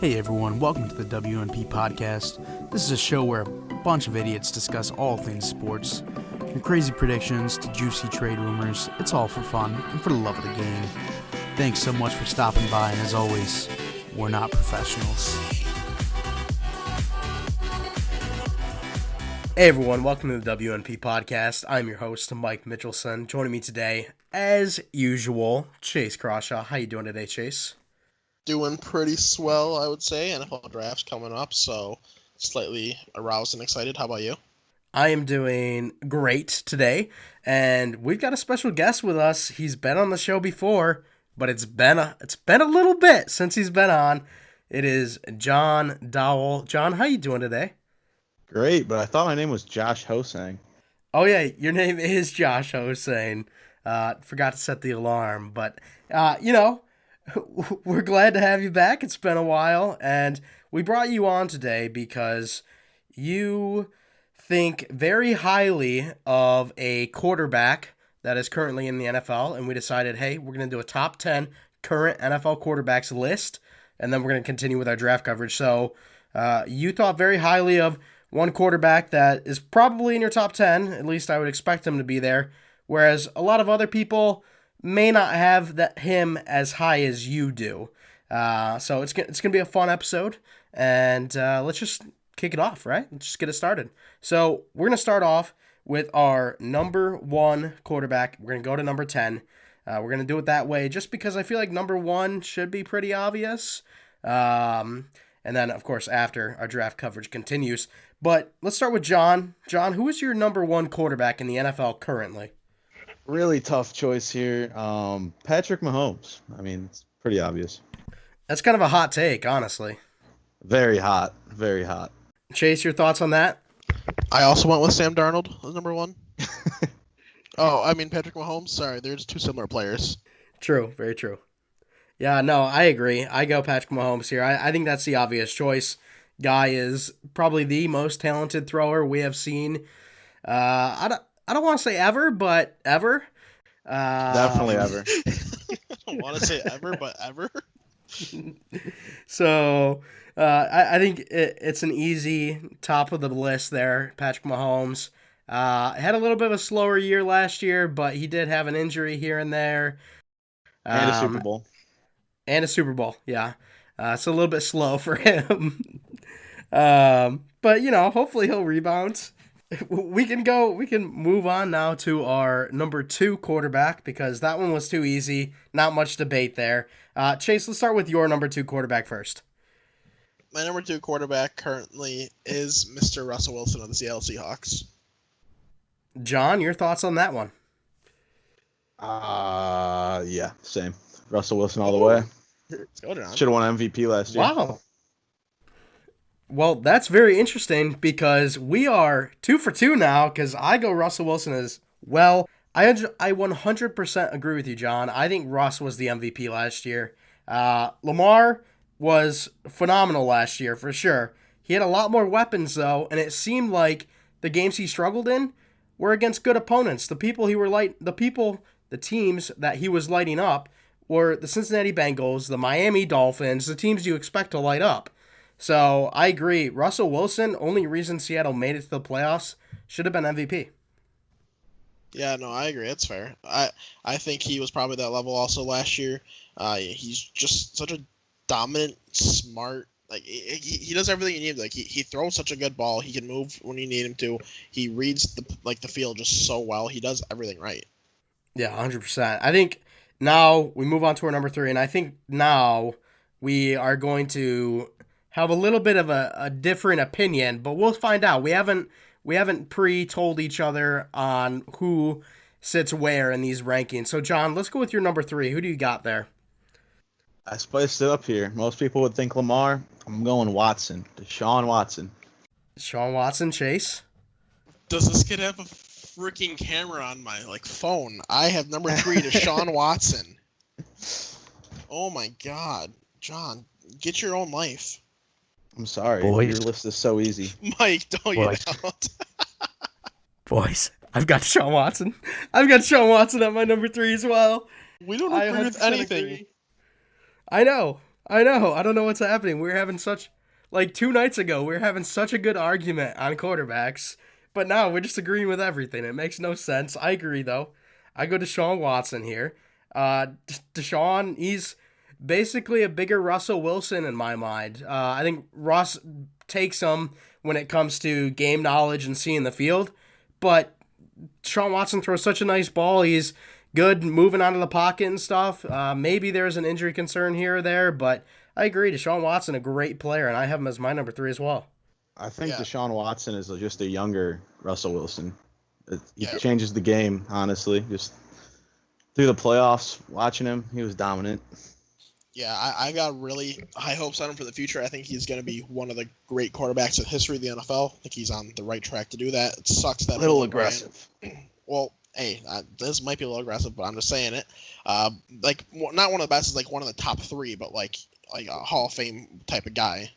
Hey everyone, welcome to the WNP podcast. This is a show where a bunch of idiots discuss all things sports, from crazy predictions to juicy trade rumors. It's all for fun and for the love of the game. Thanks so much for stopping by, and as always, we're not professionals. Hey everyone, welcome to the WNP podcast. I'm your host, Mike Mitchelson. Joining me today, as usual, Chase Crawshaw. How you doing today, Chase? Doing pretty swell, I would say. NFL draft's coming up, so slightly aroused and excited. How about you? I am doing great today, and we've got a special guest with us. He's been on the show before, but it's been a little bit since he's been on. It is John Dowell. John, how you doing today? Great, but I thought my name was Josh Hosang. Oh yeah, your name is Josh Hosang. Forgot to set the alarm, but we're glad to have you back. It's been a while, and we brought you on today because you think very highly of a quarterback that is currently in the NFL, and we decided, hey, we're going to do a top 10 current NFL quarterbacks list, and then we're going to continue with our draft coverage. So you thought very highly of one quarterback that is probably in your top 10, at least I would expect him to be there, whereas a lot of other people may not have him as high as you do. So it's going to be a fun episode, and let's just kick it off, right? Let's just get it started. So we're going to start off with our number one quarterback. We're going to go to number 10. We're going to do it that way just because I feel like number one should be pretty obvious. And then, of course, after our draft coverage continues. But let's start with John. John, who is your number one quarterback in the NFL currently? Really tough choice here. Patrick Mahomes. I mean, it's pretty obvious. That's kind of a hot take, honestly. Very hot. Very hot. Chase, your thoughts on that? I also went with Sam Darnold as number one. Patrick Mahomes. Sorry, there's two similar players. True, very true. Yeah, no, I agree. I go Patrick Mahomes here. I think that's the obvious choice. Guy is probably the most talented thrower we have seen. I don't want to say ever, but ever. Definitely ever. I don't want to say ever, but ever. So I think it's an easy top of the list there, Patrick Mahomes. Had a little bit of a slower year last year, but he did have an injury here and there. And a Super Bowl. And a Super Bowl, yeah. It's a little bit slow for him. But, hopefully he'll rebound. We can move on now to our number two quarterback because that one was too easy. Not much debate there. Chase, let's start with your number two quarterback first. My number two quarterback currently is Mr. Russell Wilson of the Seattle Seahawks. John, your thoughts on that one? Yeah, same. Russell Wilson all the way. Let's go, John. Should have won MVP last year. Wow. Well, that's very interesting because we are 2 for 2 now because I go Russell Wilson as well. I 100% agree with you, John. I think Russ was the MVP last year. Lamar was phenomenal last year for sure. He had a lot more weapons though, and it seemed like the games he struggled in were against good opponents. The teams that he was lighting up were the Cincinnati Bengals, the Miami Dolphins, the teams you expect to light up. So I agree. Russell Wilson, only reason Seattle made it to the playoffs, should have been MVP. Yeah, no, I agree. That's fair. I think he was probably that level also last year. He's just such a dominant, smart. Like he does everything you need. Like he throws such a good ball. He can move when you need him to. He reads the field just so well. He does everything right. Yeah, 100%. I think now we move on to our number three, and I think now we are going to have a little bit of a different opinion, but we'll find out. We haven't pre-told each other on who sits where in these rankings. So, John, let's go with your number three. Who do you got there? I spiced it up here. Most people would think Lamar. I'm going Watson. Deshaun Watson. Deshaun Watson, Chase. Does this kid have a freaking camera on my phone? I have number three, Deshaun Watson. Oh my God, John, get your own life. I'm sorry. Boys. Your list is so easy. Mike, don't you out. Boys, I've got Deshaun Watson. I've got Deshaun Watson at my number three as well. We don't agree with anything. Agree. I know. I know. I don't know what's happening. We were having such, like 2 nights ago, we were having such a good argument on quarterbacks, but now we're just agreeing with everything. It makes no sense. I agree, though. I go to Deshaun Watson here. Deshaun, he's basically a bigger Russell Wilson in my mind. I think Russ takes him when it comes to game knowledge and seeing the field, but Deshaun Watson throws such a nice ball. He's good moving out of the pocket and stuff. Maybe there's an injury concern here or there, but I agree. Deshaun Watson, a great player, and I have him as my number 3 as well. I think Yeah, Deshaun Watson is just a younger Russell Wilson. He yeah, changes the game, honestly. Just through the playoffs, watching him, he was dominant. yeah. I got really high hopes on him for the future. I think he's going to be one of the great quarterbacks in history of the NFL. I think he's on the right track to do that. It sucks that A little Bill O'Brien- aggressive. Well, hey, this might be a little aggressive, but I'm just saying it. Like not one of the best, is like one of the top 3, but like a Hall of Fame type of guy.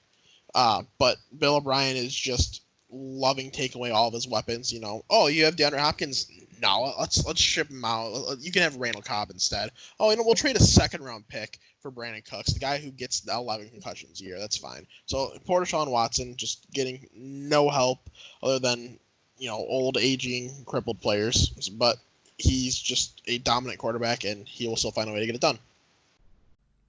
But Bill O'Brien is just loving taking away all of his weapons. You know, oh, you have DeAndre Hopkins. No, let's ship him out. You can have Randall Cobb instead. Oh, you know, we'll trade a 2nd-round pick for Brandon Cooks, the guy who gets the 11 concussions a year. That's fine. So poor Deshaun Watson just getting no help other than old, aging, crippled players. But he's just a dominant quarterback, and he will still find a way to get it done.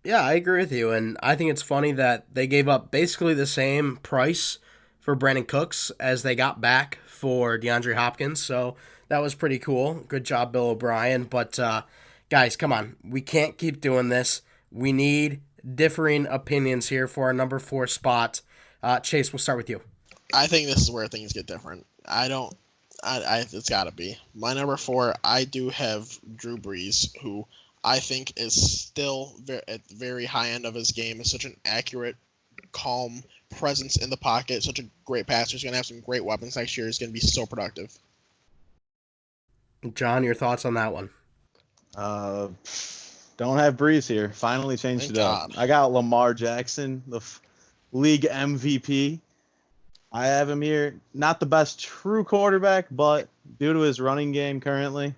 Yeah, I agree with you, and I think it's funny that they gave up basically the same price for Brandon Cooks as they got back for DeAndre Hopkins. So that was pretty cool. Good job, Bill O'Brien. But guys, come on, we can't keep doing this. We need differing opinions here for our number 4 spot. Chase, we'll start with you. I think this is where things get different. I don't. It's got to be my number 4. I do have Drew Brees, who I think is still at the very high end of his game. Is such an accurate, calm presence in the pocket. Such a great passer. He's gonna have some great weapons next year. He's gonna be so productive. John, your thoughts on that one? Uh, don't have Breeze here. Finally changed Thank it up. God. I got Lamar Jackson, the league MVP. I have him here. Not the best true quarterback, but due to his running game currently,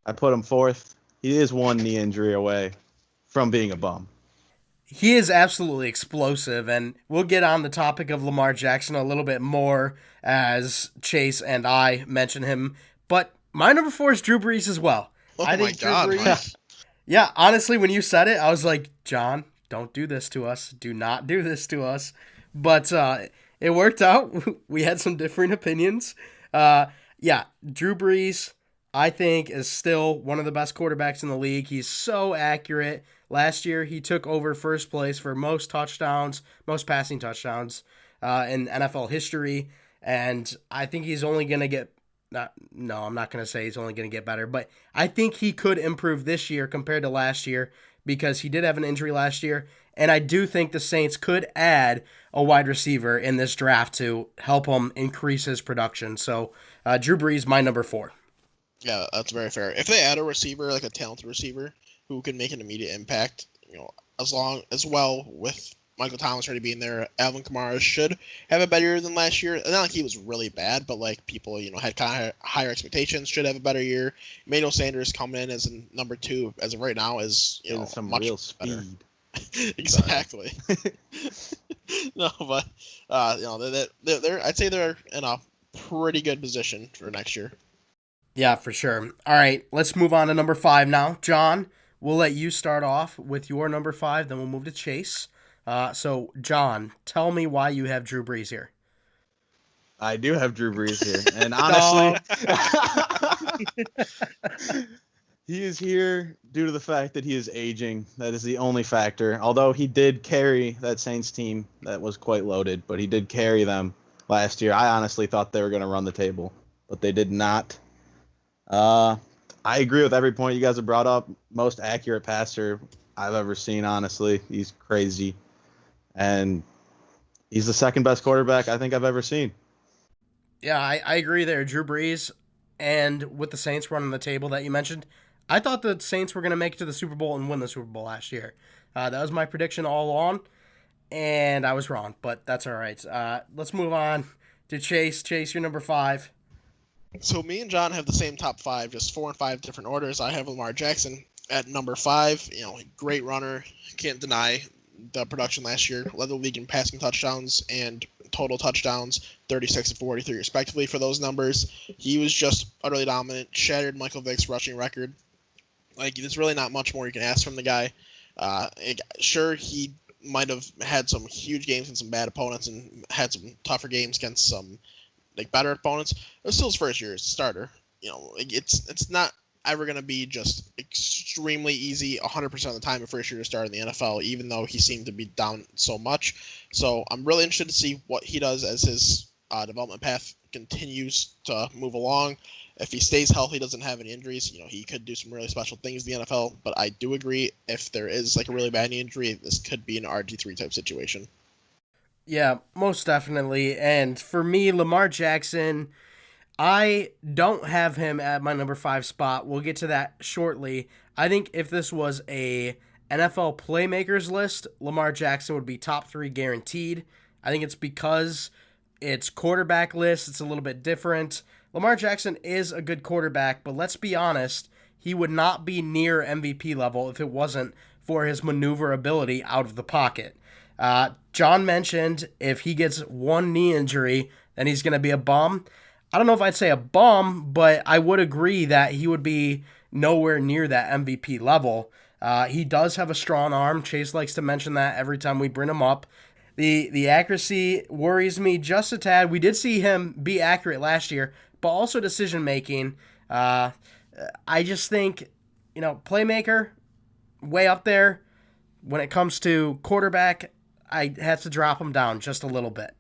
I put him 4th. He is one knee injury away from being a bum. He is absolutely explosive, and we'll get on the topic of Lamar Jackson a little bit more as Chase and I mention him. But my number 4 is Drew Brees as well. Oh I my think God, Drew Brees. Mike. Yeah, honestly, when you said it, I was like, John, don't do this to us. Do not do this to us. But it worked out. We had some differing opinions. Yeah, Drew Brees, I think, is still one of the best quarterbacks in the league. He's so accurate. Last year, he took over first place for most touchdowns, most passing touchdowns in NFL history. And I think he's only going to get no, I'm not going to say he's only going to get better, but I think he could improve this year compared to last year because he did have an injury last year. And I do think the Saints could add a wide receiver in this draft to help him increase his production. So Drew Brees, my number 4. Yeah, that's very fair. If they add a receiver, like a talented receiver, who can make an immediate impact, as well with Michael Thomas already being there, Alvin Kamara should have a better year than last year. Not like he was really bad, but like people, had kind of higher expectations. Should have a better year. Emmanuel Sanders coming in as a number 2 as of right now is Getting some much real better. speed. Exactly. No, but they're I'd say they're in a pretty good position for next year. Yeah, for sure. All right, let's move on to number 5 now. John, we'll let you start off with your number 5, then we'll move to Chase. So, John, tell me why you have Drew Brees here. I do have Drew Brees here, and honestly, he is here due to the fact that he is aging. That is the only factor. Although he did carry that Saints team that was quite loaded, but he did carry them last year. I honestly thought they were going to run the table, but they did not. I agree with every point you guys have brought up. Most accurate passer I've ever seen, honestly. He's crazy. And he's the 2nd best quarterback I think I've ever seen. Yeah, I agree there. Drew Brees, and with the Saints running the table that you mentioned, I thought the Saints were going to make it to the Super Bowl and win the Super Bowl last year. That was my prediction all along, and I was wrong, but that's all right. Let's move on to Chase. Chase, you're number 5. So me and John have the same top 5, just 4 and 5 different orders. I have Lamar Jackson at number 5. Great runner, can't deny. the production last year, led the league in passing touchdowns and total touchdowns, 36 and 43 respectively for those numbers. He was just utterly dominant, shattered Michael Vick's rushing record. Like, there's really not much more you can ask from the guy. Sure, he might have had some huge games and some bad opponents and had some tougher games against some like better opponents. It was still his first year as a starter. It's not ever going to be just extremely easy 100% of the time a first year to start in the NFL, even though he seemed to be down so much. So I'm really interested to see what he does as his development path continues to move along. If he stays healthy, doesn't have any injuries, he could do some really special things in the NFL. But I do agree, if there is like a really bad injury, this could be an RG3 type situation. Yeah, most definitely. And for me, Lamar Jackson, I don't have him at my number 5 spot. We'll get to that shortly. I think if this was a NFL playmakers list, Lamar Jackson would be top 3 guaranteed. I think it's because it's quarterback list. It's a little bit different. Lamar Jackson is a good quarterback, but let's be honest, he would not be near MVP level if it wasn't for his maneuverability out of the pocket. John mentioned if he gets one knee injury, then he's going to be a bum. I don't know if I'd say a bum, but I would agree that he would be nowhere near that MVP level. He does have a strong arm. Chase likes to mention that every time we bring him up. The accuracy worries me just a tad. We did see him be accurate last year, but also decision making. I just think, playmaker, way up there. When it comes to quarterback, I have to drop him down just a little bit.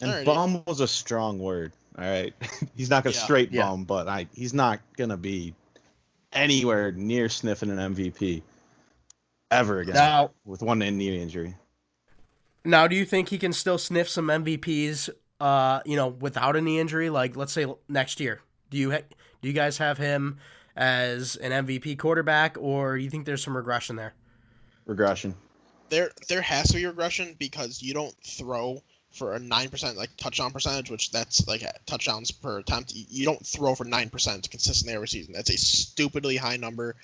And Alrighty. bum was a strong word. All right. He's not going to straight Yeah. bum, but he's not going to be anywhere near sniffing an MVP ever again Now, with one knee injury. do you think he can still sniff some MVPs, without a knee injury? Like, let's say next year. Do you guys have him as an MVP quarterback, or do you think there's some regression there? Regression. There has to be regression because you don't throw for a 9% like touchdown percentage, which that's like touchdowns per attempt. You don't throw for 9% consistently every season. That's a stupidly high number.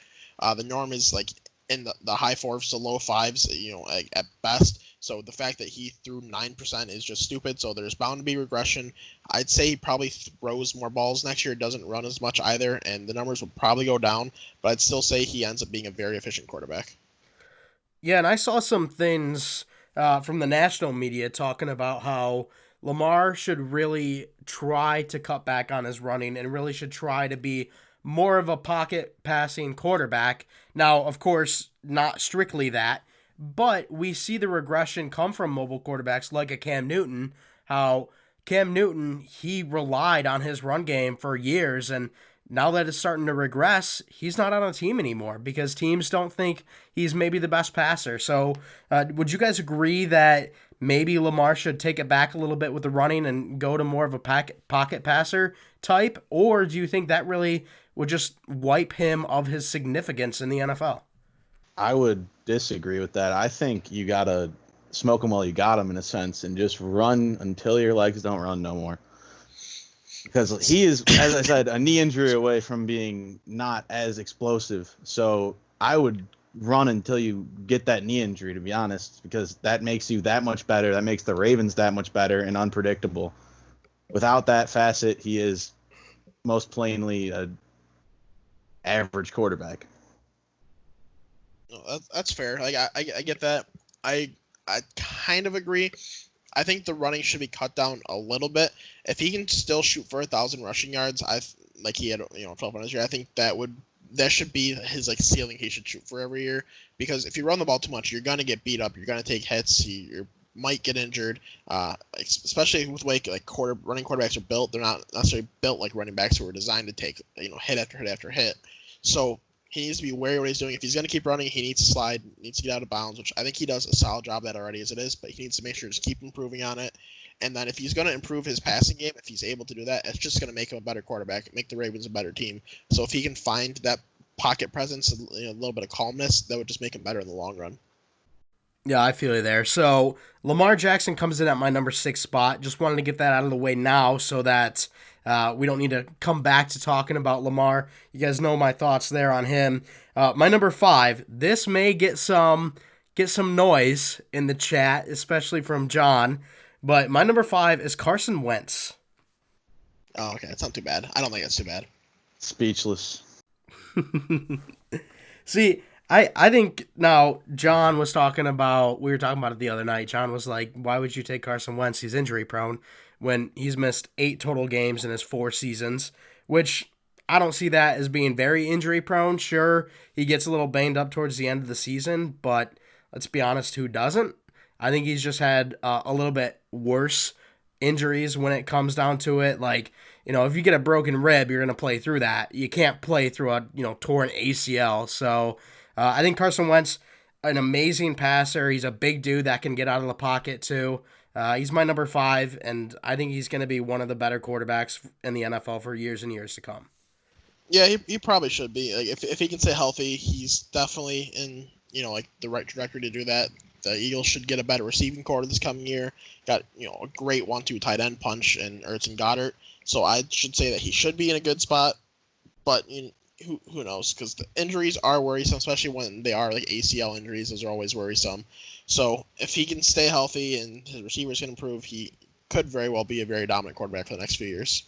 The norm is like in the high 4s to low 5s, like at best. So the fact that he threw 9% is just stupid. So there's bound to be regression. I'd say he probably throws more balls next year. Doesn't run as much either, and the numbers would probably go down. But I'd still say he ends up being a very efficient quarterback. Yeah, and I saw some things from the national media talking about how Lamar should really try to cut back on his running and really should try to be more of a pocket passing quarterback. Now, of course, not strictly that, but we see the regression come from mobile quarterbacks like a Cam Newton, how Cam Newton, he relied on his run game for years, and now that it's starting to regress, he's not on a team anymore because teams don't think he's maybe the best passer. So would you guys agree that maybe Lamar should take it back a little bit with the running and go to more of a pocket passer type? Or do you think that really would just wipe him of his significance in the NFL? I would disagree with that. I think you got to smoke him while you got him in a sense and just run until your legs don't run no more. Because he is, as I said, a knee injury away from being not as explosive. So I would run until you get that knee injury, to be honest, because that makes you that much better. That makes the Ravens that much better and unpredictable. Without that facet, he is most plainly an average quarterback. No, that's fair. Like I get that. I kind of agree. I think the running should be cut down a little bit. If he can still shoot for 1,000 rushing yards, like he had 1,200 this year, I think that should be his like ceiling he should shoot for every year. Because if you run the ball too much, you're gonna get beat up. You're gonna take hits. You might get injured. Especially with the way like running quarterbacks are built, they're not necessarily built like running backs who are designed to take hit after hit after hit. So he needs to be wary of what he's doing. If he's going to keep running, he needs to slide, needs to get out of bounds, which I think he does a solid job of that already as it is, but he needs to make sure to keep improving on it. And then if he's going to improve his passing game, if he's able to do that, it's just going to make him a better quarterback, make the Ravens a better team. So if he can find that pocket presence, a little bit of calmness, that would just make him better in the long run. Yeah, I feel you there. So Lamar Jackson comes in at my number 6 spot. Just wanted to get that out of the way now so that we don't need to come back to talking about Lamar. You guys know my thoughts there on him. My number 5, this may get some get some noise in the chat, especially from John. But my number 5 is Carson Wentz. Oh, okay. It's not too bad. I don't think it's too bad. Speechless. See, I think now John was talking about, we were talking about it the other night. John was like, why would you take Carson Wentz? He's injury prone when he's missed 8 total games in his 4 seasons, which I don't see that as being very injury prone. Sure, he gets a little banged up towards the end of the season, but let's be honest, who doesn't? I think he's just had a little bit worse injuries when it comes down to it. Like, if you get a broken rib, you're going to play through that. You can't play through a, torn ACL. So I think Carson Wentz, an amazing passer. He's a big dude that can get out of the pocket too. He's my number 5, and I think he's going to be one of the better quarterbacks in the NFL for years and years to come. Yeah, he probably should be. Like if he can stay healthy, he's definitely in the right trajectory to do that. The Eagles should get a better receiving core this coming year. Got a great 1-2 tight end punch in Ertz and Goddard. So I should say that he should be in a good spot. But who knows? Because the injuries are worrisome, especially when they are like ACL injuries. Those are always worrisome. So if he can stay healthy and his receivers can improve, he could very well be a very dominant quarterback for the next few years.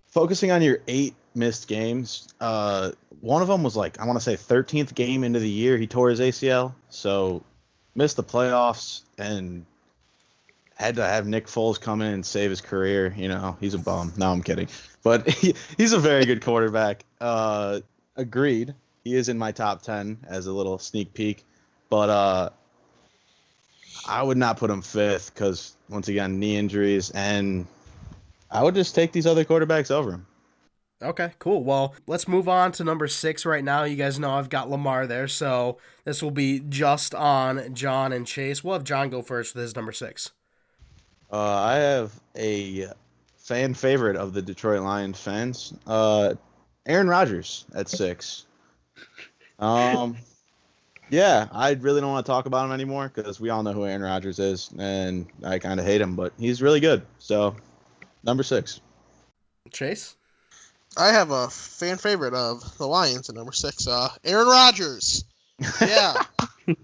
Focusing on your 8 missed games, one of them was I want to say 13th game into the year he tore his ACL. So missed the playoffs and had to have Nick Foles come in and save his career. He's a bum. No, I'm kidding. But he's a very good quarterback. Agreed. He is in my top 10 as a little sneak peek. But I would not put him 5th because, once again, knee injuries. And I would just take these other quarterbacks over him. Okay, cool. Well, let's move on to number 6 right now. You guys know I've got Lamar there, so this will be just on John and Chase. We'll have John go first with his number 6. I have a fan favorite of the Detroit Lions fans, Aaron Rodgers at 6. Yeah, I really don't want to talk about him anymore because we all know who Aaron Rodgers is, and I kind of hate him, but he's really good. So, number 6. Chase? I have a fan favorite of the Lions at number 6, Aaron Rodgers. Yeah,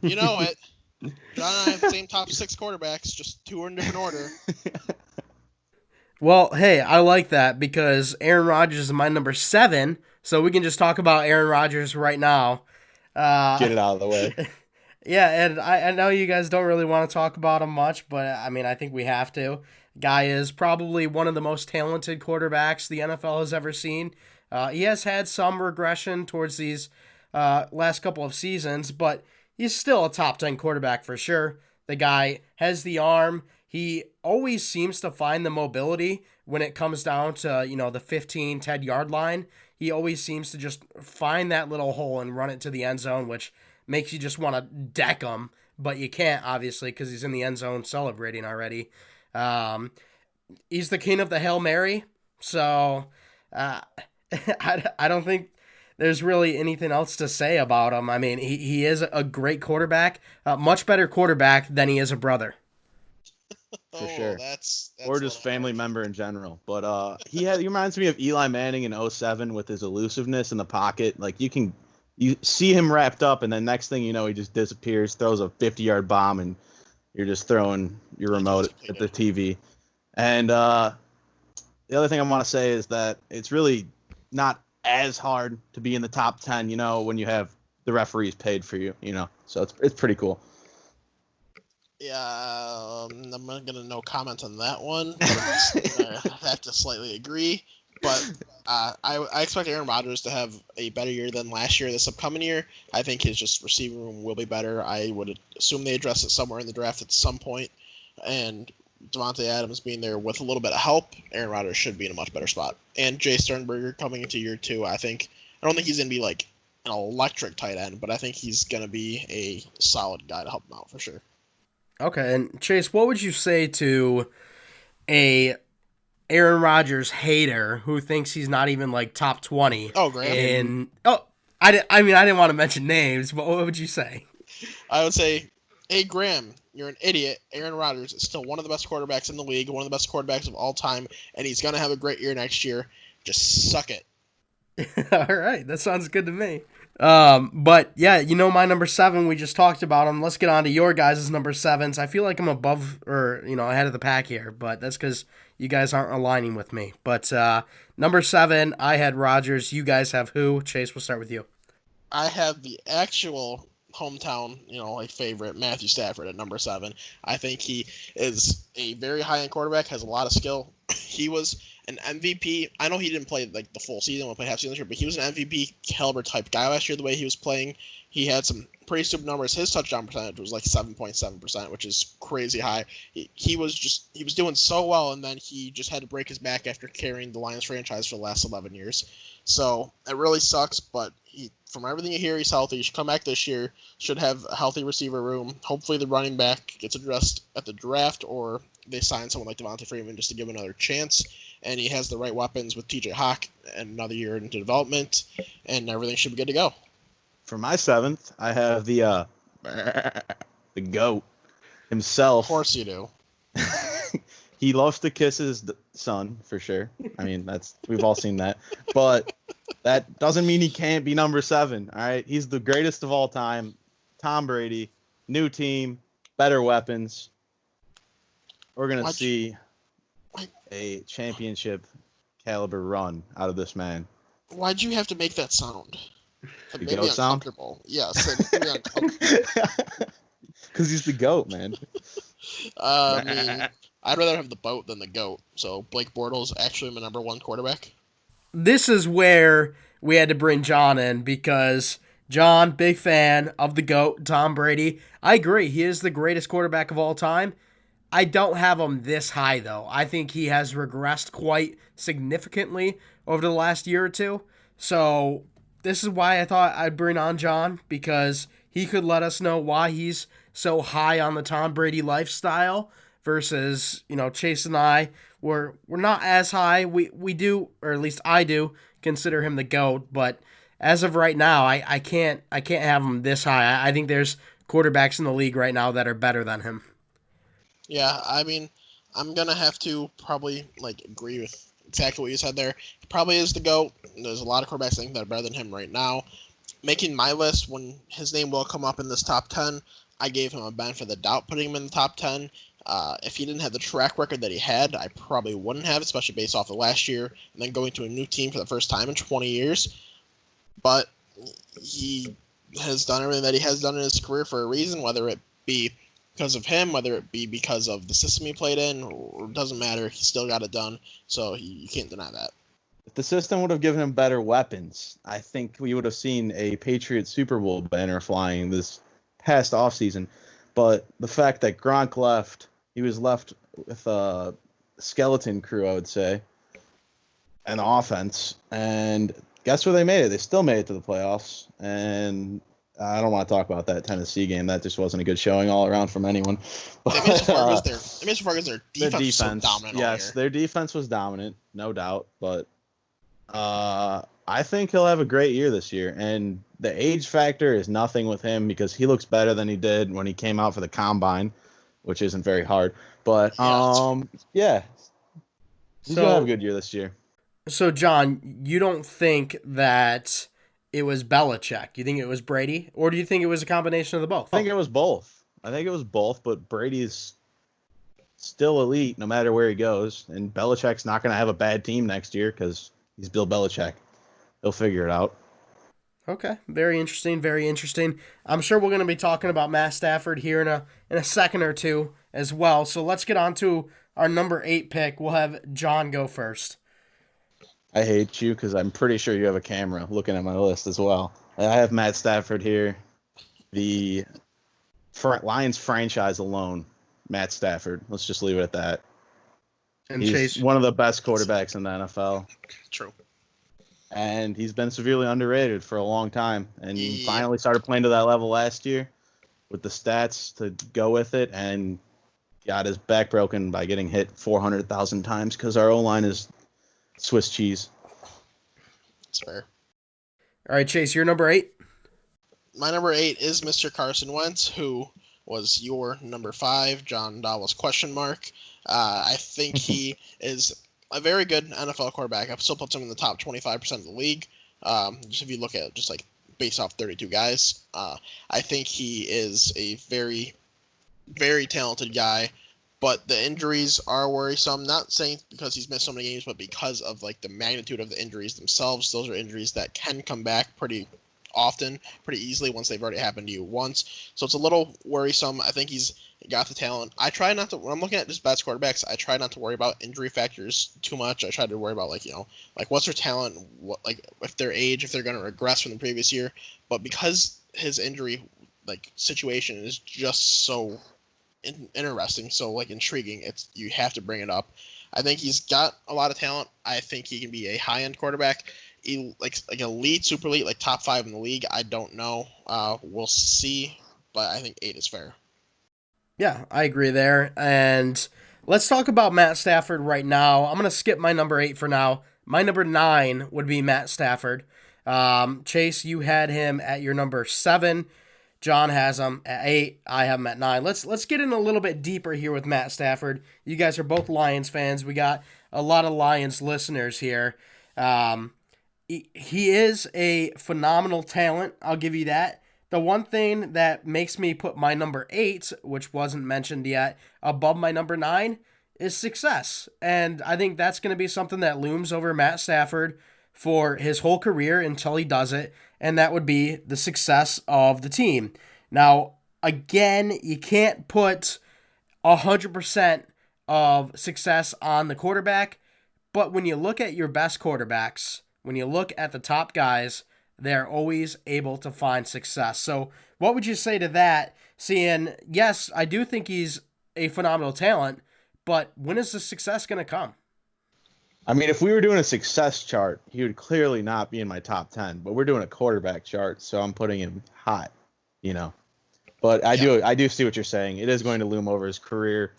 you know it. John and I have the same top 6 quarterbacks, just 2 are in different order. Well, hey, I like that because Aaron Rodgers is my number 7, so we can just talk about Aaron Rodgers right now. Get it out of the way. Yeah, and I know you guys don't really want to talk about him much, but I think we have to. Guy is probably one of the most talented quarterbacks the NFL has ever seen. He has had some regression towards these last couple of seasons, but he's still a top 10 quarterback for sure. The guy has the arm. He always seems to find the mobility when it comes down to, the 15, 10-yard line. He always seems to just find that little hole and run it to the end zone, which makes you just want to deck him, but you can't, obviously, because he's in the end zone celebrating already. He's the king of the Hail Mary, so I don't think there's really anything else to say about him. I mean, he is a great quarterback, much better quarterback than he is a brother. For sure. That's or just family member in general. But he reminds me of Eli Manning in 2007 with his elusiveness in the pocket. Like you see him wrapped up, and then next thing you know, he just disappears, throws a 50-yard bomb, and you're just throwing your remote at the TV. And the other thing I want to say is that it's really not as hard to be in the top 10, when you have the referees paid for you, So it's pretty cool. Yeah, I'm going to no comment on that one. But I have to slightly agree. But I expect Aaron Rodgers to have a better year than last year this upcoming year. I think his just receiving room will be better. I would assume they address it somewhere in the draft at some point. And Devontae Adams being there with a little bit of help, Aaron Rodgers should be in a much better spot. And Jay Sternberger coming into year 2, I don't think he's going to be like an electric tight end, but I think he's going to be a solid guy to help him out for sure. Okay, and Chase, what would you say to a Aaron Rodgers hater who thinks he's not even like top 20? Oh, Graham. I didn't want to mention names, but what would you say? I would say, hey, Graham, you're an idiot. Aaron Rodgers is still one of the best quarterbacks in the league, one of the best quarterbacks of all time, and he's going to have a great year next year. Just suck it. All right, that sounds good to me. But yeah, my number 7. We just talked about him. Let's get on to your guys' number 7s. I feel like I'm above or ahead of the pack here, but that's because you guys aren't aligning with me. But number 7, I had Rodgers. You guys have who? Chase, we'll start with you. I have the actual hometown, favorite, Matthew Stafford at number 7. I think he is a very high-end quarterback, has a lot of skill. He was an MVP. I know he didn't play like the full season, play half season this year, but he was an MVP caliber type guy last year. The way he was playing, he had some pretty stupid numbers. His touchdown percentage was like 7.7%, which is crazy high. He was doing so well, and then he just had to break his back after carrying the Lions franchise for the last 11 years. So it really sucks, but from everything you hear, he's healthy. He should come back this year. Should have a healthy receiver room. Hopefully, the running back gets addressed at the draft, or they sign someone like Devontae Freeman just to give him another chance. And he has the right weapons with T.J. Hawk and another year into development, and everything should be good to go. For my 7th, I have the GOAT himself. Of course you do. He loves to kiss his son, for sure. I mean, we've all seen that. But that doesn't mean he can't be number 7, all right? He's the greatest of all time. Tom Brady, new team, better weapons. We're going to see a championship caliber run out of this man. Why'd you have to make that sound? The made GOAT me uncomfortable. sound? Yes, it made me uncomfortable. Because he's the GOAT, man. I mean, I'd rather have the boat than the GOAT. So Blake Bortles actually my number 1 quarterback. This is where we had to bring John in because John, big fan of the GOAT, Tom Brady. I agree. He is the greatest quarterback of all time. I don't have him this high, though. I think he has regressed quite significantly over the last year or two. So this is why I thought I'd bring on John, because he could let us know why he's so high on the Tom Brady lifestyle versus, Chase and I, we're not as high. We do, or at least I do, consider him the GOAT, but as of right now, I can't have him this high. I think there's quarterbacks in the league right now that are better than him. Yeah, I mean, I'm going to have to probably agree with exactly what you said there. He probably is the GOAT. There's a lot of quarterbacks I think that are better than him right now. Making my list, when his name will come up in this top 10, I gave him a benefit of the doubt putting him in the top 10. If he didn't have the track record that he had, I probably wouldn't have, especially based off of last year and then going to a new team for the first time in 20 years. But he has done everything that he has done in his career for a reason, whether it be because of him, whether it be because of the system he played in, or it doesn't matter. He still got it done, so you can't deny that. If the system would have given him better weapons, I think we would have seen a Patriots Super Bowl banner flying this past offseason. But the fact that Gronk left, he was left with a skeleton crew, I would say, and offense. And guess where they made it? They still made it to the playoffs. And I don't want to talk about that Tennessee game. That just wasn't a good showing all around from anyone. They made so far because their defense was so dominant all year. Their defense was dominant, no doubt. But I think he'll have a great year this year. And the age factor is nothing with him because he looks better than he did when he came out for the combine, which isn't very hard. But yeah. He's gonna have a good year this year. So John, you don't think that it was Belichick? You think it was Brady? Or do you think it was a combination of the both? I think it was both, but Brady's still elite no matter where he goes. And Belichick's not going to have a bad team next year because he's Bill Belichick. He'll figure it out. Okay, very interesting, very interesting. I'm sure we're going to be talking about Matt Stafford here in a second or two as well. So let's get on to our number 8 pick. We'll have John go first. I hate you because I'm pretty sure you have a camera looking at my list as well. I have Matt Stafford here. The Lions franchise alone, Matt Stafford. Let's just leave it at that. And he's Chase, one of the best quarterbacks in the NFL. True. And he's been severely underrated for a long time. And he finally started playing to that level last year with the stats to go with it and got his back broken by getting hit 400,000 times because our O-line is Swiss cheese. That's fair. All right, Chase, you're number 8? My number 8 is Mr. Carson Wentz, who was your number 5, John Dawes question mark. I think he is a very good NFL quarterback. I've still put him in the top 25% of the league. Just if you look at just like based off 32 guys. I think he is a very, very talented guy, but the injuries are worrisome. Not saying because he's missed so many games, but because of like the magnitude of the injuries themselves. Those are injuries that can come back pretty often, pretty easily once they've already happened to you once. So it's a little worrisome. I think he's got the talent. I try not to, when I'm looking at just best quarterbacks, I try not to worry about injury factors too much. I try to worry about like what's their talent, what, like if their age, if they're going to regress from the previous year. But because his injury like situation is just so interesting, so like intriguing, it's you have to bring it up. I think he's got a lot of talent. I think he can be a high end quarterback, like elite, super elite, like top 5 in the league. I don't know. We'll see, but I think 8 is fair. Yeah, I agree there. And let's talk about Matt Stafford right now. I'm going to skip my number 8 for now. My number 9 would be Matt Stafford. Chase, you had him at your number 7. John has him at 8. I have him at 9. Let's get in a little bit deeper here with Matt Stafford. You guys are both Lions fans. We got a lot of Lions listeners here. He is a phenomenal talent. I'll give you that. The one thing that makes me put my number 8, which wasn't mentioned yet, above my number 9 is success. And I think that's going to be something that looms over Matt Stafford for his whole career until he does it, and that would be the success of the team. Now, again, you can't put 100% of success on the quarterback, but when you look at your best quarterbacks, when you look at the top guys, they're always able to find success. So, what would you say to that? Seeing, yes, I do think he's a phenomenal talent, but when is the success going to come? I mean, if we were doing a success chart, he would clearly not be in my top 10, but we're doing a quarterback chart, so I'm putting him high, you know. But I do see what you're saying. It is going to loom over his career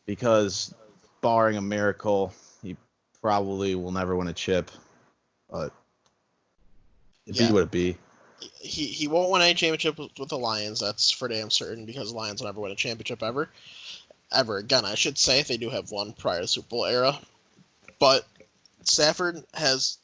because barring a miracle, he probably will never win a chip. But it'd be what it be. He won't win any championship with the Lions. That's for damn certain because the Lions will never win a championship ever again. I should say if they do have one prior to Super Bowl era. But Stafford has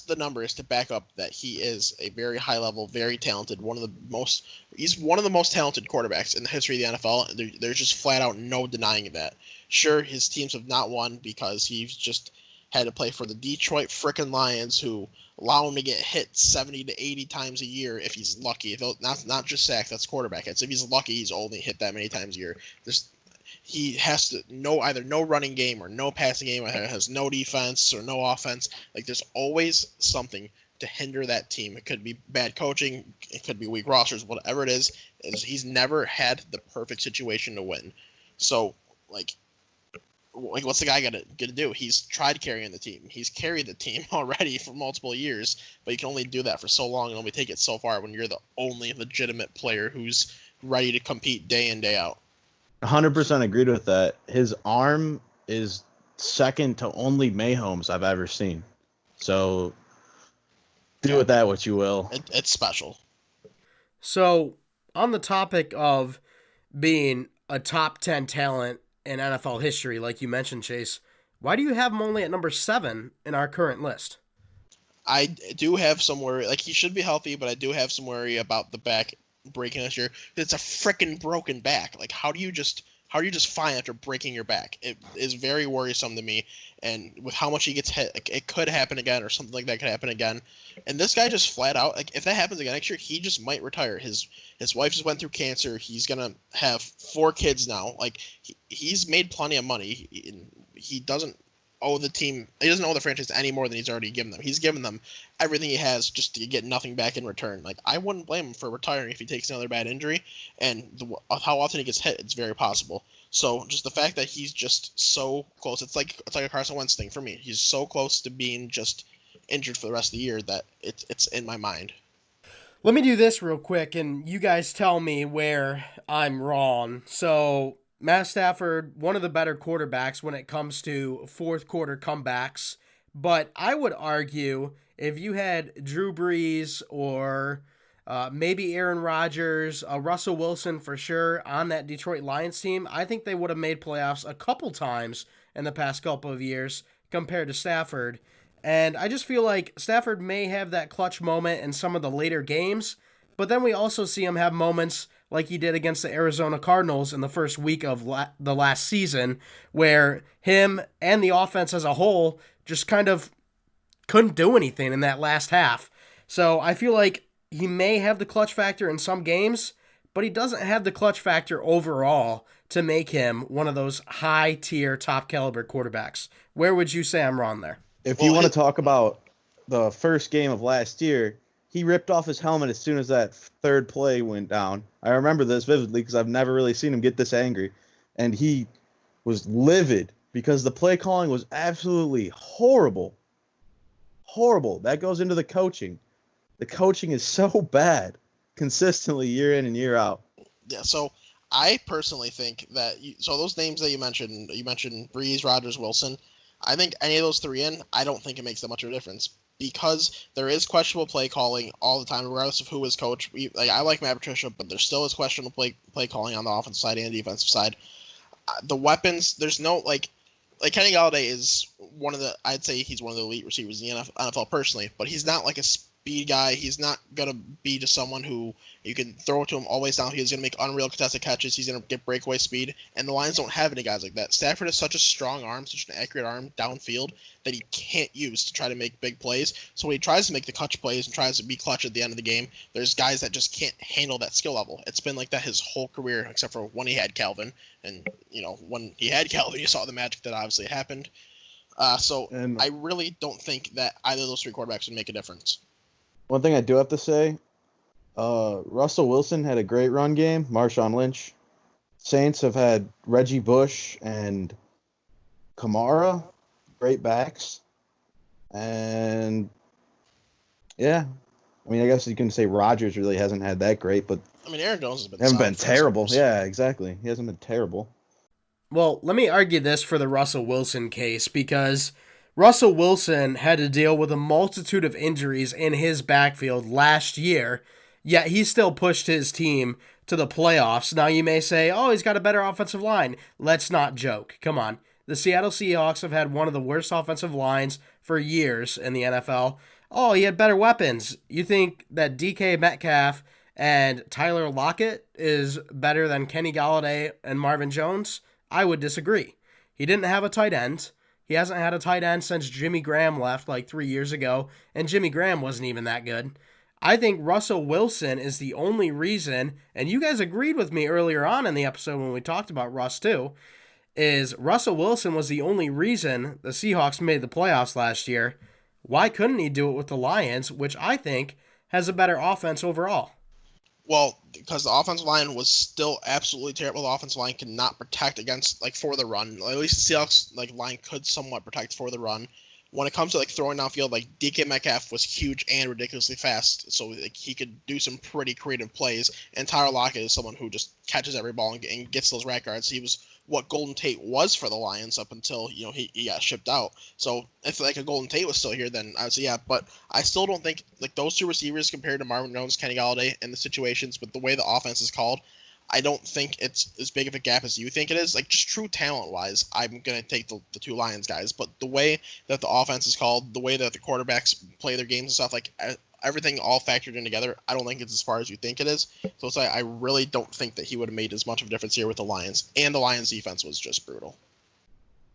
the numbers to back up that he is a very high level, very talented, he's one of the most talented quarterbacks in the history of the NFL. There's just flat out no denying that. Sure, his teams have not won because he's just had to play for the Detroit frickin' Lions, who allow him to get hit 70 to 80 times a year if he's lucky. Not just sacks, that's quarterback hits. If he's lucky, he's only hit that many times a year. He has to either no running game or no passing game, either has no defense or no offense. Like there's always something to hinder that team. It could be bad coaching, it could be weak rosters, whatever it is he's never had the perfect situation to win. So like what's the guy gonna do? He's tried carrying the team. He's carried the team already for multiple years, but you can only do that for so long and only take it so far when you're the only legitimate player who's ready to compete day in, day out. 100% agreed with that. His arm is second to only Mahomes I've ever seen. So do with that what you will. It's special. So, on the topic of being a top 10 talent in NFL history, like you mentioned, Chase, why do you have him only at number 7 in our current list? I do have some worry. Like, he should be healthy, but I do have some worry about the back breaking this year. It's a freaking broken back. Like, how do you just fine after breaking your back? It is very worrisome to me. And with how much he gets hit, like, it could happen again, or something like that could happen again. And this guy just flat out, like, if that happens again next year, he just might retire. His wife just went through cancer. He's gonna have 4 kids now. Like, he's made plenty of money. He doesn't owe the team. He doesn't owe the franchise any more than he's already given them. He's given them everything he has just to get nothing back in return. Like, I wouldn't blame him for retiring if he takes another bad injury, and how often he gets hit, it's very possible. So just the fact that he's just so close, it's like a Carson Wentz thing for me. He's so close to being just injured for the rest of the year that it's in my mind. Let me do this real quick, and you guys tell me where I'm wrong. So, Matt Stafford, one of the better quarterbacks when it comes to fourth quarter comebacks. But I would argue if you had Drew Brees or maybe Aaron Rodgers, Russell Wilson for sure on that Detroit Lions team, I think they would have made playoffs a couple times in the past couple of years compared to Stafford. And I just feel like Stafford may have that clutch moment in some of the later games, but then we also see him have moments like he did against the Arizona Cardinals in the first week of the last season, where him and the offense as a whole just kind of couldn't do anything in that last half. So I feel like he may have the clutch factor in some games, but he doesn't have the clutch factor overall to make him one of those high tier, top caliber quarterbacks. Where would you say I'm wrong there? If you Well, want to talk about the first game of last year, he ripped off his helmet as soon as that third play went down. I remember this vividly because I've never really seen him get this angry. And he was livid because the play calling was absolutely horrible. Horrible. That goes into the coaching. The coaching is so bad consistently year in and year out. Yeah, so I personally think that so those names that you mentioned Breeze, Rodgers, Wilson. I think any of those three I don't think it makes that much of a difference because there is questionable play calling all the time, regardless of who is coach. I like Matt Patricia, but there still is questionable play calling on the offensive side and the defensive side. The weapons, there's no like Kenny Galladay is I'd say he's one of the elite receivers in the NFL personally, but he's not like a speed guy. He's not gonna be just someone who you can throw it to him always down. He's gonna make unreal contested catches. He's gonna get breakaway speed, and the Lions don't have any guys like that. Stafford has such a strong arm, such an accurate arm downfield that he can't use to try to make big plays. So when he tries to make the clutch plays and tries to be clutch at the end of the game, there's guys that just can't handle that skill level. It's been like that his whole career, except for when he had Calvin. And when he had Calvin, you saw the magic that obviously happened. So I really don't think that either of those three quarterbacks would make a difference. One thing I do have to say, Russell Wilson had a great run game. Marshawn Lynch. Saints have had Reggie Bush and Kamara, great backs. And, yeah, I mean, I guess you can say Rodgers really hasn't had that great, but I mean, Aaron Jones has hasn't been terrible. Yeah, exactly. He hasn't been terrible. Well, let me argue this for the Russell Wilson case because Russell Wilson had to deal with a multitude of injuries in his backfield last year, yet he still pushed his team to the playoffs. Now you may say, oh, he's got a better offensive line. Let's not joke. Come on. The Seattle Seahawks have had one of the worst offensive lines for years in the NFL. Oh, he had better weapons. You think that DK Metcalf and Tyler Lockett is better than Kenny Galladay and Marvin Jones? I would disagree. He didn't have a tight end. He hasn't had a tight end since Jimmy Graham left like 3 years ago, and Jimmy Graham wasn't even that good. I think Russell Wilson is the only reason, and you guys agreed with me earlier on in the episode when we talked about Russ too, is Russell Wilson was the only reason the Seahawks made the playoffs last year. Why couldn't he do it with the Lions, which I think has a better offense overall? Well, because the offensive line was still absolutely terrible. The offensive line could not protect against for the run. At least the Seahawks line could somewhat protect for the run. When it comes to throwing downfield, DK Metcalf was huge and ridiculously fast, so he could do some pretty creative plays. And Tyler Lockett is someone who just catches every ball and gets those rat guards. He was what Golden Tate was for the Lions up until he got shipped out. So if a Golden Tate was still here, then I would say yeah. But I still don't think those two receivers compared to Marvin Jones, Kenny Galladay, and the situations with the way the offense is called, I don't think it's as big of a gap as you think it is. Just true talent-wise, I'm going to take the two Lions guys. But the way that the offense is called, the way that the quarterbacks play their games and stuff, everything all factored in together, I don't think it's as far as you think it is. So it's I really don't think that he would have made as much of a difference here with the Lions. And the Lions' defense was just brutal.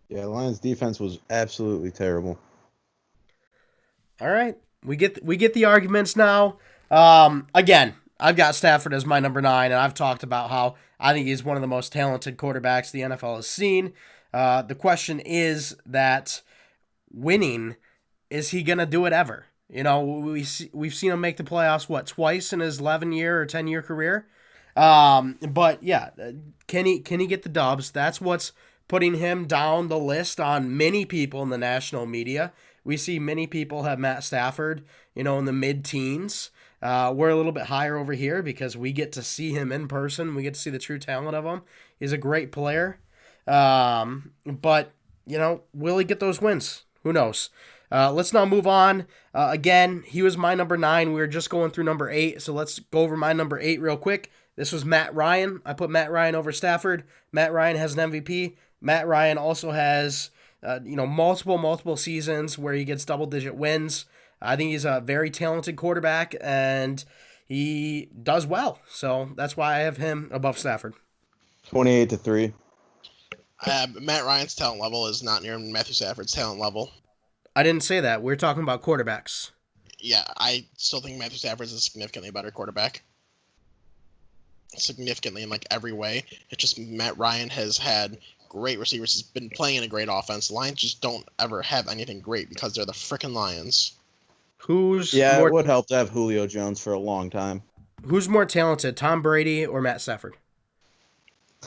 Yeah, the Lions' defense was absolutely terrible. All right. We get the arguments now. Again, I've got Stafford as my number 9, and I've talked about how I think he's one of the most talented quarterbacks the NFL has seen. The question is that winning, is he going to do it ever? We've seen him make the playoffs, twice in his 11-year or 10-year career? But yeah, can he get the dubs? That's what's putting him down the list on many people in the national media. We see many people have Matt Stafford, in the mid-teens. We're a little bit higher over here because we get to see him in person. We get to see the true talent of him. He's a great player. But, will he get those wins? Who knows? Let's now move on. Again, he was my number 9. We were just going through number 8, so let's go over my number 8 real quick. This was Matt Ryan. I put Matt Ryan over Stafford. Matt Ryan has an MVP. Matt Ryan also has multiple seasons where he gets double-digit wins. I think he's a very talented quarterback, and he does well. So that's why I have him above Stafford. 28-3. Matt Ryan's talent level is not near Matthew Stafford's talent level. I didn't say that. We're talking about quarterbacks. Yeah, I still think Matthew Stafford is a significantly better quarterback. Significantly in like every way. It's just Matt Ryan has had great receivers. He's been playing in a great offense. The Lions just don't ever have anything great because they're the frickin' Lions. It would help to have Julio Jones for a long time. Who's more talented, Tom Brady or Matt Stafford?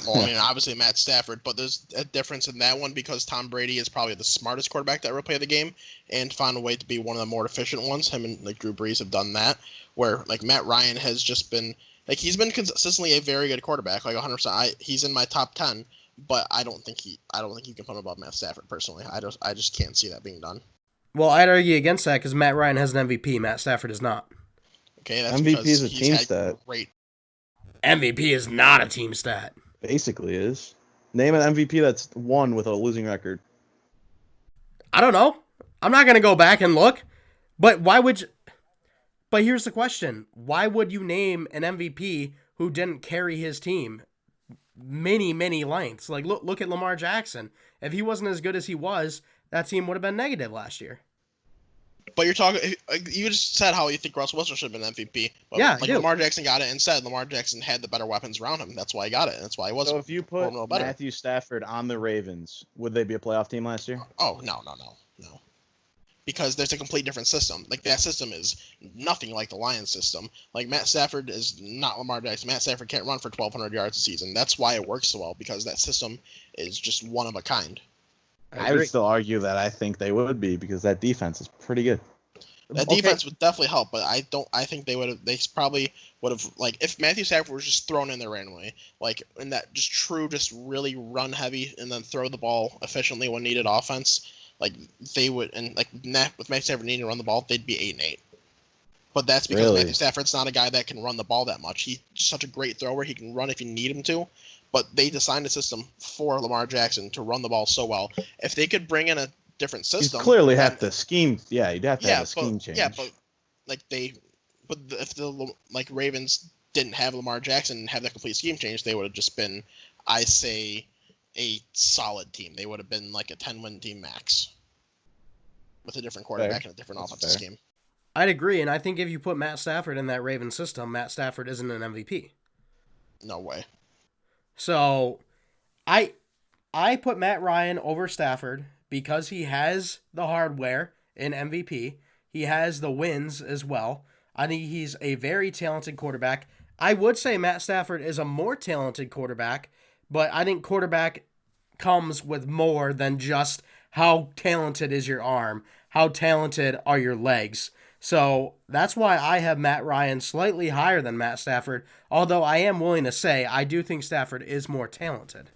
Well, I mean, obviously Matt Stafford, but there's a difference in that one because Tom Brady is probably the smartest quarterback that ever played the game and found a way to be one of the more efficient ones. Him and like Drew Brees have done that, where like Matt Ryan has just been like he's been consistently a very good quarterback, like 100%. He's in my top 10, but I don't think you can put him above Matt Stafford personally. I just can't see that being done. Well, I'd argue against that because Matt Ryan has an MVP. Matt Stafford is not. Okay, that's MVP because is a he's team had stat. great. MVP is not a team stat. Basically is. Name an MVP that's won with a losing record. I don't know. I'm not going to go back and look. But why would you... But here's the question. Why would you name an MVP who didn't carry his team many lengths? Like, look at Lamar Jackson. If he wasn't as good as he was, that team would have been negative last year. But you're talking. You just said how you think Russell Wilson should have been MVP. But Yeah, like Lamar Jackson got it and said Lamar Jackson had the better weapons around him. That's why he got it. And that's why he was. So if you put Matthew Stafford on the Ravens, would they be a playoff team last year? Oh no. Because there's a complete different system. Like that system is nothing like the Lions system. Like Matt Stafford is not Lamar Jackson. Matt Stafford can't run for 1,200 yards a season. That's why it works so well because that system is just one of a kind. I would still argue that I think they would be because that defense is pretty good. That defense would definitely help, but I think they probably would have, like, if Matthew Stafford was just thrown in there randomly, like, in that just really run heavy and then throw the ball efficiently when needed offense, like, they would, and, like, with Matthew Stafford needing to run the ball, they'd be 8-8. But that's because Matthew Stafford's not a guy that can run the ball that much. He's such a great thrower. He can run if you need him to. But they designed a system for Lamar Jackson to run the ball so well. If they could bring in a different system, you'd clearly have to scheme. Yeah, you'd have to have a scheme change. Yeah, but if the Ravens didn't have Lamar Jackson and have that complete scheme change, they would have just been, I say, a solid team. They would have been like a 10-win team max with a different quarterback and a different offensive scheme. I'd agree, and I think if you put Matt Stafford in that Ravens system, Matt Stafford isn't an MVP. No way. So, I put Matt Ryan over Stafford because he has the hardware in MVP. He has the wins as well. I think he's a very talented quarterback. I would say Matt Stafford is a more talented quarterback, but I think quarterback comes with more than just how talented is your arm, how talented are your legs. So that's why I have Matt Ryan slightly higher than Matt Stafford, although I am willing to say I do think Stafford is more talented.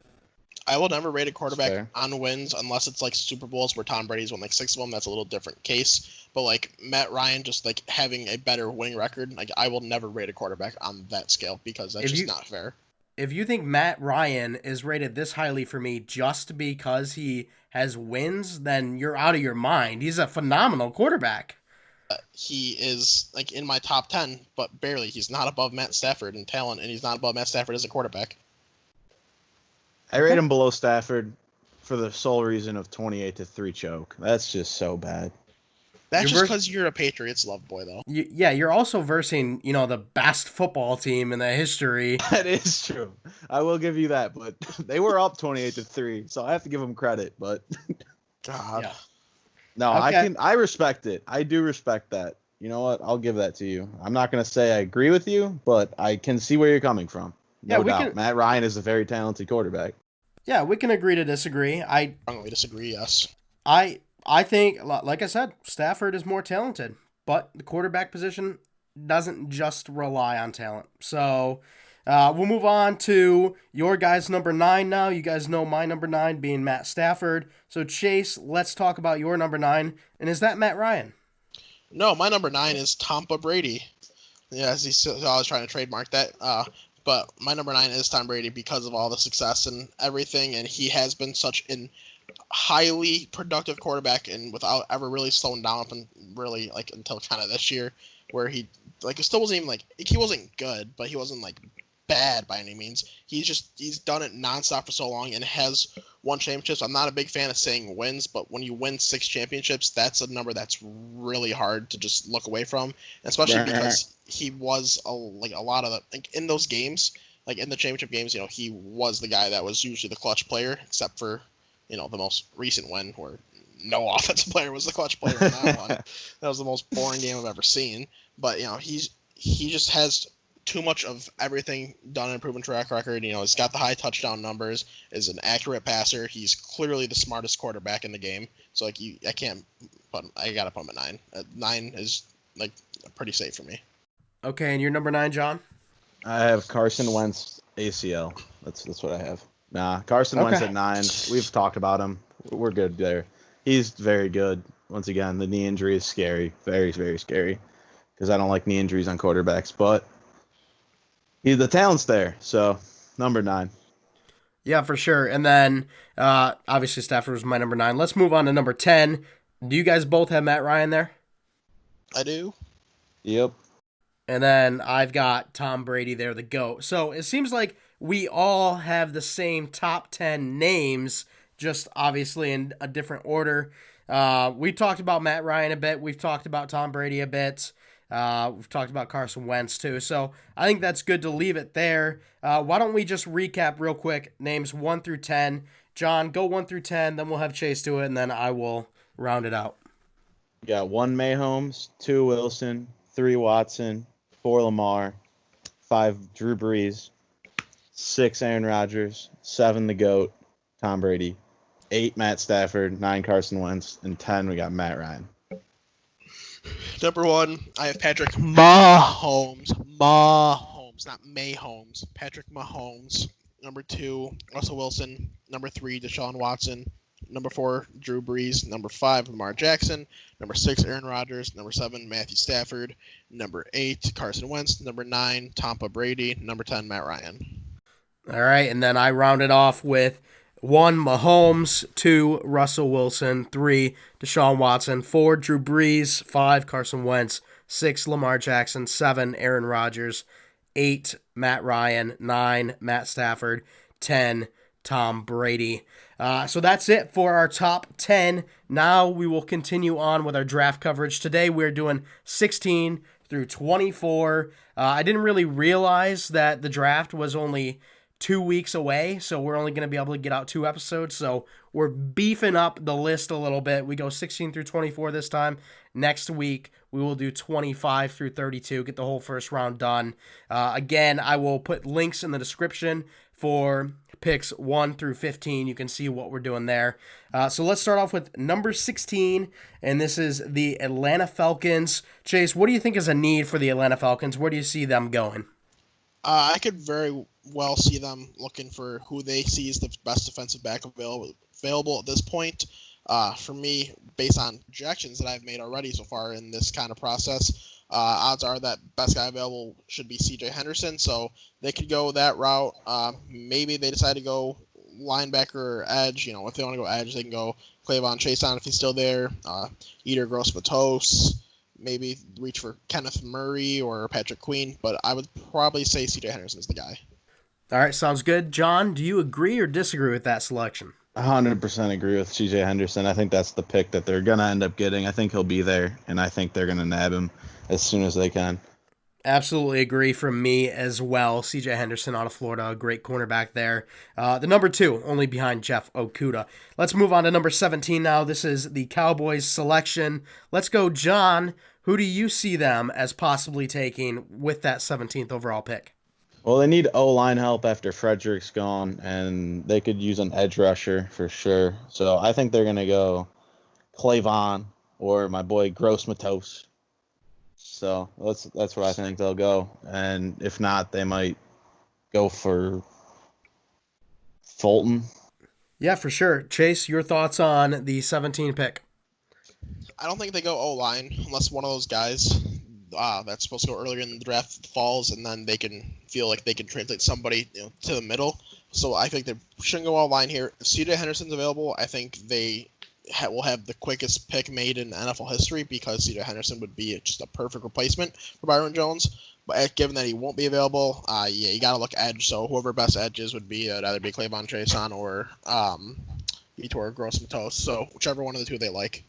I will never rate a quarterback on wins unless it's like Super Bowls where Tom Brady's won like 6 of them. That's a little different case. But like Matt Ryan just like having a better winning record, like I will never rate a quarterback on that scale because that's just not fair. If you think Matt Ryan is rated this highly for me just because he has wins, then you're out of your mind. He's a phenomenal quarterback. He is like in my top 10, but barely. He's not above Matt Stafford in talent, and he's not above Matt Stafford as a quarterback. I rate him below Stafford for the sole reason of 28-3 choke. That's just so bad. That's just because you're a Patriots love boy, though. You're also versing, the best football team in the history. That is true. I will give you that, but they were up 28-3, so I have to give them credit. But God, no, okay. I respect it. I do respect that. You know what? I'll give that to you. I'm not gonna say I agree with you, but I can see where you're coming from. No doubt. Matt Ryan is a very talented quarterback. Yeah, we can agree to disagree. I strongly disagree. Yes. I think, like I said, Stafford is more talented, but the quarterback position doesn't just rely on talent. So we'll move on to your guys' number 9 now. You guys know my number 9 being Matt Stafford. So, Chase, let's talk about your number 9. And is that Matt Ryan? No, my number 9 is Tampa Brady. Yeah, I was trying to trademark that. But my number 9 is Tom Brady because of all the success and everything, and he has been such an highly productive quarterback, and without ever really slowing down up and really like until kind of this year, where he like it still wasn't even like he wasn't good, but he wasn't like bad by any means. He's done it nonstop for so long and has won championships. I'm not a big fan of saying wins, but when you win 6 championships, that's a number that's really hard to just look away from, especially because he was a lot of the like in those games, like in the championship games, he was the guy that was usually the clutch player, except for the most recent one where no offensive player was the clutch player in that one. That was the most boring game I've ever seen. But he just has too much of everything done in a proven track record. He's got the high touchdown numbers, is an accurate passer. He's clearly the smartest quarterback in the game. So I gotta put him at 9. 9 is like pretty safe for me. Okay, and your number 9, John? I have Carson Wentz ACL. That's what I have. Nah, Carson Wentz at 9. We've talked about him. We're good there. He's very good. Once again, the knee injury is scary. Very, very scary. Because I don't like knee injuries on quarterbacks. But the talent's there. So, number 9. Yeah, for sure. And then, obviously, Stafford was my number 9. Let's move on to number 10. Do you guys both have Matt Ryan there? I do. Yep. And then I've got Tom Brady there, the GOAT. So it seems like we all have the same top 10 names, just obviously in a different order. We talked about Matt Ryan a bit. We've talked about Tom Brady a bit. We've talked about Carson Wentz too. So I think that's good to leave it there. Why don't we just recap real quick, names 1 through 10. John, go 1 through 10, then we'll have Chase do it, and then I will round it out. You got 1 Mahomes, 2 Wilson, 3 Watson, 4 Lamar, 5 Drew Brees, 6 Aaron Rodgers, 7 the GOAT, Tom Brady, 8 Matt Stafford, 9 Carson Wentz, and 10 we got Matt Ryan. Number 1, I have Patrick Mahomes. Mahomes, not Mahomes. Patrick Mahomes. Number 2, Russell Wilson. Number 3, Deshaun Watson. Number 4, Drew Brees. Number 5, Lamar Jackson. Number 6, Aaron Rodgers. Number 7, Matthew Stafford. Number 8, Carson Wentz. Number 9, Tampa Brady. Number 10, Matt Ryan. All right, and then I rounded off with 1, Mahomes, 2, Russell Wilson, 3, Deshaun Watson, 4, Drew Brees, 5, Carson Wentz, 6, Lamar Jackson, 7, Aaron Rodgers, 8, Matt Ryan, 9, Matt Stafford, 10, Tom Brady. So that's it for our top 10. Now we will continue on with our draft coverage. Today we're doing 16 through 24. I didn't really realize that the draft was only 2 weeks away, so we're only going to be able to get out 2 episodes, so we're beefing up the list a little bit. We go 16 through 24 this time. Next week, we will do 25 through 32, get the whole first round done. Again, I will put links in the description for picks 1 through 15. You can see what we're doing there. So let's start off with number 16, and this is the Atlanta Falcons. Chase, what do you think is a need for the Atlanta Falcons? Where do you see them going? I could very well see them looking for who they see as the best defensive back available at this point. For me, based on projections that I've made already so far in this kind of process, odds are that best guy available should be C.J. Henderson. So they could go that route. Maybe they decide to go linebacker or edge. If they want to go edge, they can go Clavon Chason if he's still there. Eater Gross-Matos. Maybe reach for Kenneth Murray or Patrick Queen, but I would probably say C.J. Henderson is the guy. All right, sounds good. John, do you agree or disagree with that selection? 100% agree with C.J. Henderson. I think that's the pick that they're going to end up getting. I think he'll be there, and I think they're going to nab him as soon as they can. Absolutely agree from me as well. C.J. Henderson out of Florida, a great cornerback there. The number 2, only behind Jeff Okudah. Let's move on to number 17 now. This is the Cowboys selection. Let's go, John. Who do you see them as possibly taking with that 17th overall pick? Well, they need O-line help after Frederick's gone, and they could use an edge rusher for sure. So I think they're going to go Clavon or my boy Gross-Matos. So that's where I think they'll go. And if not, they might go for Fulton. Yeah, for sure. Chase, your thoughts on the 17 pick? I don't think they go O-line unless one of those guys that's supposed to go earlier in the draft falls, and then they can feel like they can translate somebody to the middle. So I think they shouldn't go all line here. If C.J. Henderson's available, I think they will have the quickest pick made in NFL history because C.J. Henderson would be just a perfect replacement for Byron Jones. But given that he won't be available, yeah, you got to look edge. So whoever best edges would be, it'd either be Clavon Chason or Vitor Gross-Matos. So whichever one of the two they like.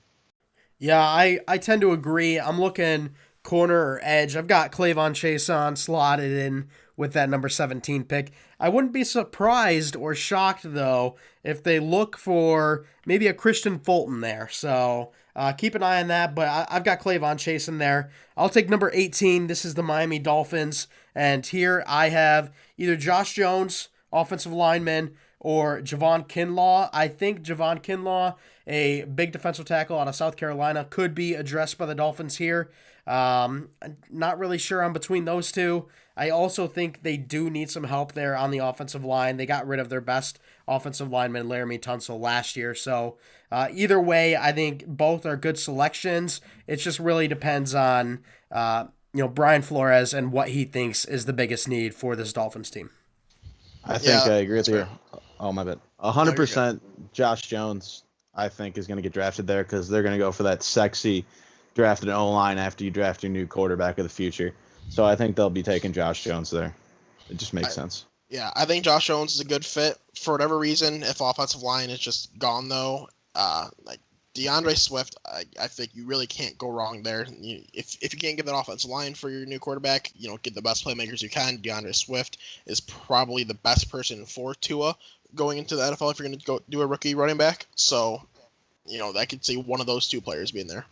Yeah, I tend to agree. I'm looking corner or edge. I've got Clavon Chason slotted in with that number 17 pick. I wouldn't be surprised or shocked, though, if they look for maybe a Christian Fulton there. So keep an eye on that. But I've got Clavon Chason there. I'll take number 18. This is the Miami Dolphins. And here I have either Josh Jones, offensive lineman, or Javon Kinlaw. I think Javon Kinlaw, a big defensive tackle out of South Carolina, could be addressed by the Dolphins here. Not really sure I'm between those two. I also think they do need some help there on the offensive line. They got rid of their best offensive lineman, Laramie Tunsil, last year. So either way, I think both are good selections. It just really depends on Brian Flores and what he thinks is the biggest need for this Dolphins team. I think Yeah, I agree with you. fair. Oh, my bad. No, you're good. 100% Josh Jones, I think, is going to get drafted there because they're going to go for that sexy drafted O-line after you draft your new quarterback of the future. So I think they'll be taking Josh Jones there. It just makes sense. Yeah, I think Josh Jones is a good fit for whatever reason. If offensive line is just gone though, like DeAndre Swift, I think you really can't go wrong there. If you can't get that offensive line for your new quarterback, get the best playmakers you can. DeAndre Swift is probably the best person for Tua going into the NFL if you're going to go do a rookie running back. So, I could see one of those two players being there.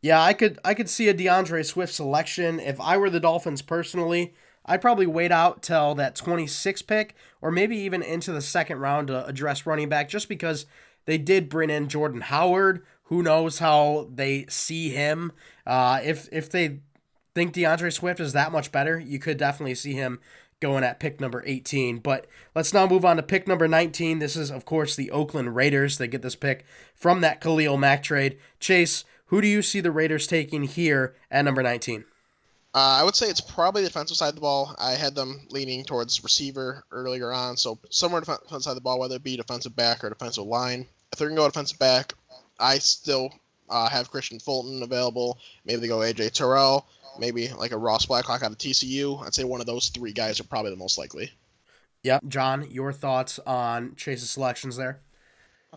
Yeah, I could see a DeAndre Swift selection. If I were the Dolphins personally, I'd probably wait out till that 26 pick or maybe even into the second round to address running back just because they did bring in Jordan Howard. Who knows how they see him? If they think DeAndre Swift is that much better, you could definitely see him going at pick number 18. But let's now move on to pick number 19. This is, of course, the Oakland Raiders. They get this pick from that Khalil Mack trade. Chase, who do you see the Raiders taking here at number 19? I would say it's probably the defensive side of the ball. I had them leaning towards receiver earlier on, so somewhere defensive side of the ball, whether it be defensive back or defensive line. If they're going to go defensive back, I still have Christian Fulton available. Maybe they go A.J. Terrell, maybe like a Ross Blacklock out of TCU. I'd say one of those three guys are probably the most likely. Yep. John, your thoughts on Chase's selections there?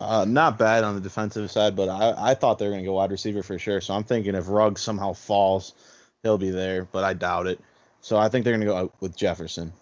Not bad on the defensive side, but I thought they were going to go wide receiver for sure. So I'm thinking if Ruggs somehow falls, he'll be there, but I doubt it. So I think they're going to go with Jefferson.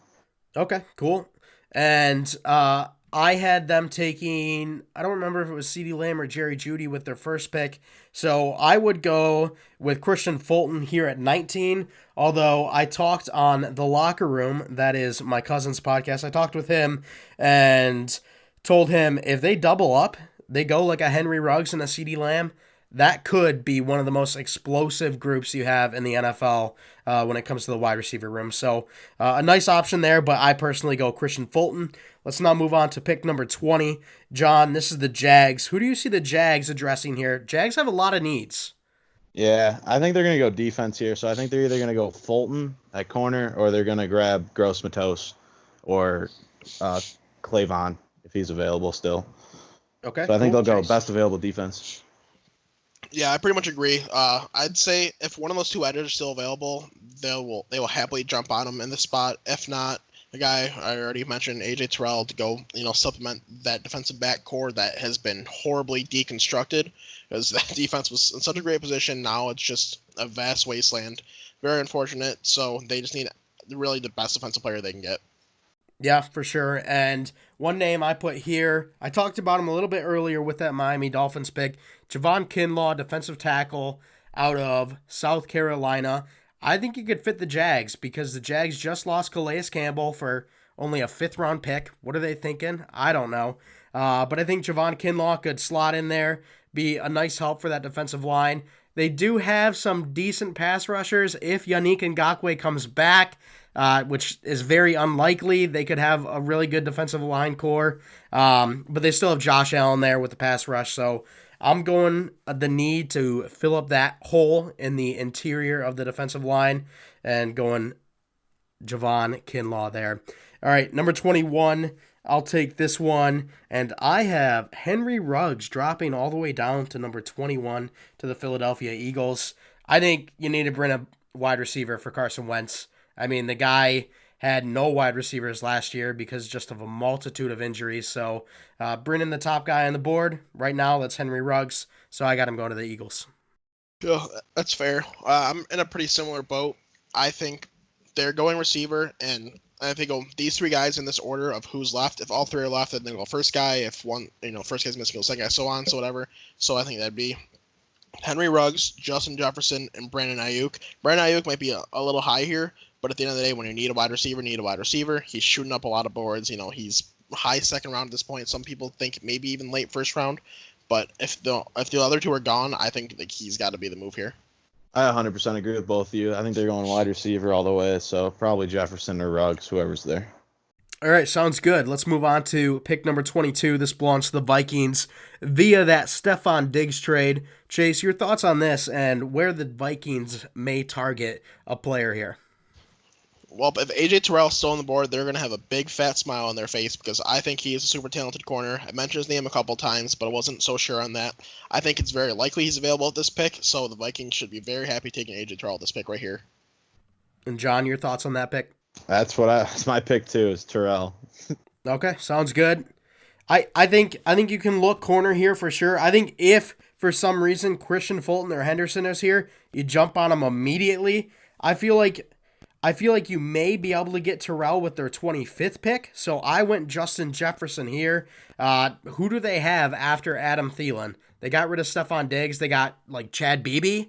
Okay, cool. And I had them taking, I don't remember if it was CeeDee Lamb or Jerry Jeudy with their first pick. So I would go with Christian Fulton here at 19. Although I talked on The Locker Room, that is my cousin's podcast. I talked with him and told him if they double up, they go like a Henry Ruggs and a CeeDee Lamb, that could be one of the most explosive groups you have in the NFL when it comes to the wide receiver room. So a nice option there, but I personally go Christian Fulton. Let's now move on to pick number 20. John, this is the Jags. Who do you see the Jags addressing here? Jags have a lot of needs. Yeah, I think they're going to go defense here. So I think they're either going to go Fulton at corner or they're going to grab Gross Matos or Clavon if he's available still. Okay. So I think cool. they'll go best available defense. Yeah, I pretty much agree. I'd say if one of those two edges are still available, they will happily jump on them in the spot. If not, the guy I already mentioned, AJ Terrell, to go supplement that defensive back core that has been horribly deconstructed because that defense was in such a great position. Now it's just a vast wasteland. Very unfortunate. So they just need really the best defensive player they can get. Yeah, for sure. And one name I put here, I talked about him a little bit earlier with that Miami Dolphins pick, Javon Kinlaw, defensive tackle out of South Carolina. I think he could fit the Jags because the Jags just lost Calais Campbell for only a fifth-round pick. What are they thinking? I don't know. But I think Javon Kinlaw could slot in there, be a nice help for that defensive line. They do have some decent pass rushers. If Yannick Ngakoue comes back, which is very unlikely, they could have a really good defensive line core. But they still have Josh Allen there with the pass rush. So I'm going the need to fill up that hole in the interior of the defensive line and going Javon Kinlaw there. All right, number 21. I'll take this one, and I have Henry Ruggs dropping all the way down to number 21 to the Philadelphia Eagles. I think you need to bring a wide receiver for Carson Wentz. I mean, the guy had no wide receivers last year because just of a multitude of injuries. So bringing the top guy on the board right now, that's Henry Ruggs. So I got him going to the Eagles. Yeah, that's fair. I'm in a pretty similar boat. I think they're going receiver, and I think these three guys in this order of who's left. If all three are left, then they go first guy. If one, first guy's missing, go second guy, so on, so whatever. So I think that'd be Henry Ruggs, Justin Jefferson, and Brandon Ayuk. Brandon Ayuk might be a little high here, but at the end of the day, when you need a wide receiver, need a wide receiver. He's shooting up a lot of boards. He's high second round at this point. Some people think maybe even late first round. But if the other two are gone, I think he's got to be the move here. I 100% agree with both of you. I think they're going wide receiver all the way, so probably Jefferson or Ruggs, whoever's there. All right, sounds good. Let's move on to pick number 22. This belongs to the Vikings via that Stephon Diggs trade. Chase, your thoughts on this and where the Vikings may target a player here? Well, if AJ Terrell's still on the board, they're going to have a big fat smile on their face because I think he is a super talented corner. I mentioned his name a couple times, but I wasn't so sure on that. I think it's very likely he's available at this pick, so the Vikings should be very happy taking AJ Terrell at this pick right here. And John, your thoughts on that pick? That's my pick too, is Terrell. Okay, sounds good. I think you can look corner here for sure. I think if for some reason Christian Fulton or Henderson is here, you jump on him immediately. I feel like you may be able to get Terrell with their 25th pick. So I went Justin Jefferson here. Who do they have after Adam Thielen? They got rid of Stephon Diggs. They got like Chad Beebe.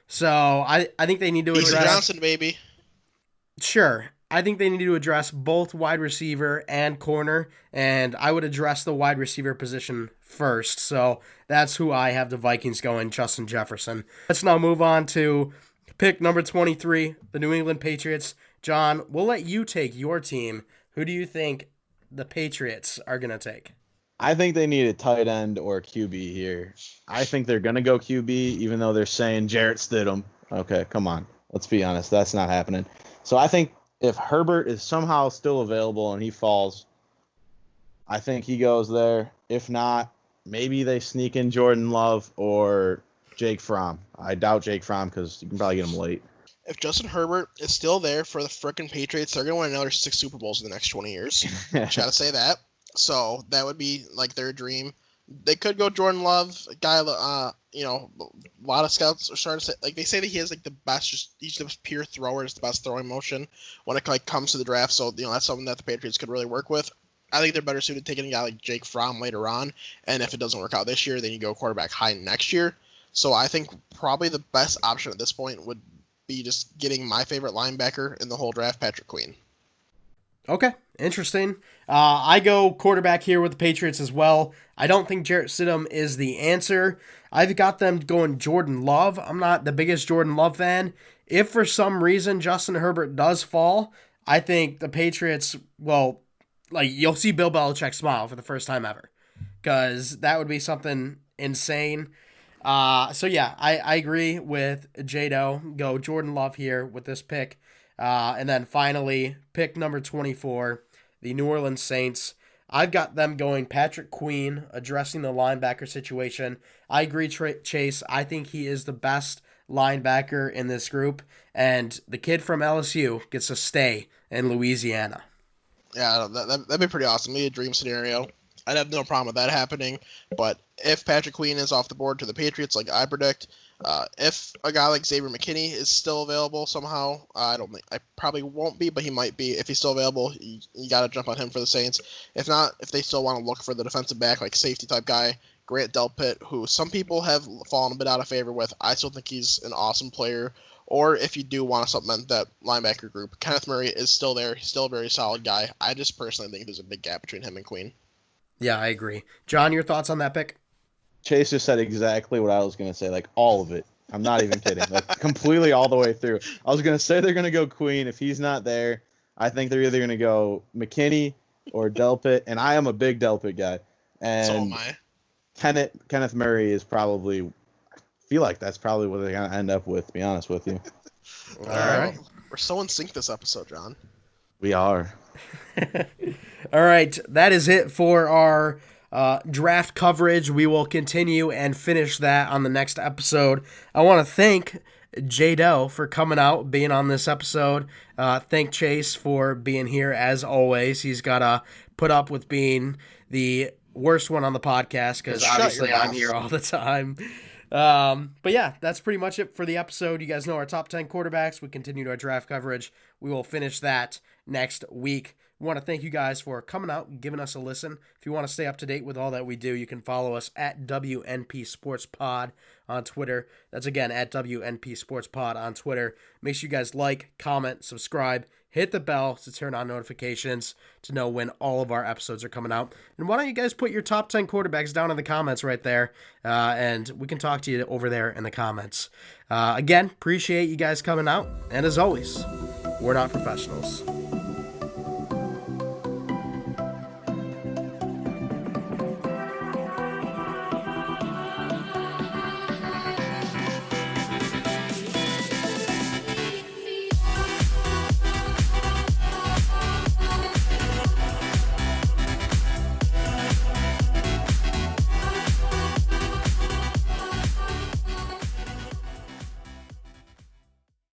So I think they need to address Johnson, baby. Sure. I think they need to address both wide receiver and corner, and I would address the wide receiver position first. So that's who I have the Vikings going, Justin Jefferson. Let's now move on to pick number 23, the New England Patriots. John, we'll let you take your team. Who do you think the Patriots are going to take? I think they need a tight end or QB here. I think they're going to go QB, even though they're saying Jarrett Stidham. Okay, come on. Let's be honest. That's not happening. So I think if Herbert is somehow still available and he falls, I think he goes there. If not, maybe they sneak in Jordan Love or Jake Fromm. I doubt Jake Fromm because you can probably get him late. If Justin Herbert is still there for the frickin' Patriots, they're going to win another 6 Super Bowls in the next 20 years. Just gotta say that. So that would be like their dream. They could go Jordan Love, a guy. A lot of scouts are starting to say, like, they say that he has like the best, he's the pure thrower, is the best throwing motion when it like comes to the draft. So that's something that the Patriots could really work with. I think they're better suited taking a guy like Jake Fromm later on, and if it doesn't work out this year, then you go quarterback high next year. So I think probably the best option at this point would be just getting my favorite linebacker in the whole draft, Patrick Queen. Okay, interesting. I go quarterback here with the Patriots as well. I don't think Jarrett Stidham is the answer. I've got them going Jordan Love. I'm not the biggest Jordan Love fan. If for some reason Justin Herbert does fall, I think the Patriots, well, like, you'll see Bill Belichick smile for the first time ever, because that would be something insane. So yeah, I agree with Jado. Go Jordan Love here with this pick. And then finally, pick number 24, the New Orleans Saints. I've got them going Patrick Queen, addressing the linebacker situation. I agree, Chase. I think he is the best linebacker in this group, and the kid from LSU gets to stay in Louisiana. Yeah, that'd be pretty awesome. Be a dream scenario. I'd have no problem with that happening. But if Patrick Queen is off the board to the Patriots, like I predict, if a guy like Xavier McKinney is still available somehow, I probably won't be, but he might be. If he's still available, you got to jump on him for the Saints. If not, if they still want to look for the defensive back, like safety type guy, Grant Delpit, who some people have fallen a bit out of favor with, I still think he's an awesome player. Or if you do want to supplement that linebacker group, Kenneth Murray is still there. He's still a very solid guy. I just personally think there's a big gap between him and Queen. Yeah, I agree. John, your thoughts on that pick? Chase just said exactly what I was going to say, like all of it. I'm not even kidding. Like completely all the way through. I was going to say they're going to go Queen. If he's not there, I think they're either going to go McKinney or Delpit, and I am a big Delpit guy. And So am I. Kenneth Murray is probably, I feel like that's probably what they're going to end up with, to be honest with you. All right. We're so in sync this episode, John. We are. All right, that is it for our draft coverage. We will continue and finish that on the next episode. I want to thank J-Dell for coming out, being on this episode. Thank Chase for being here as always. He's got to put up with being the worst one on the podcast because Shut obviously your I'm mouth. here all the time. But yeah, that's pretty much it for the episode. You guys know our top 10 quarterbacks. We continued our draft coverage. We will finish that next week. We want to thank you guys for coming out and giving us a listen. If you want to stay up to date with all that we do, you can follow us at WNP Sports Pod on Twitter. That's again at WNP Sports Pod on Twitter. Make sure you guys like, comment, subscribe, hit the bell to turn on notifications to know when all of our episodes are coming out. And why don't you guys put your top 10 quarterbacks down in the comments right there, and we can talk to you over there in the comments. Again, appreciate you guys coming out. And as always, we're not professionals.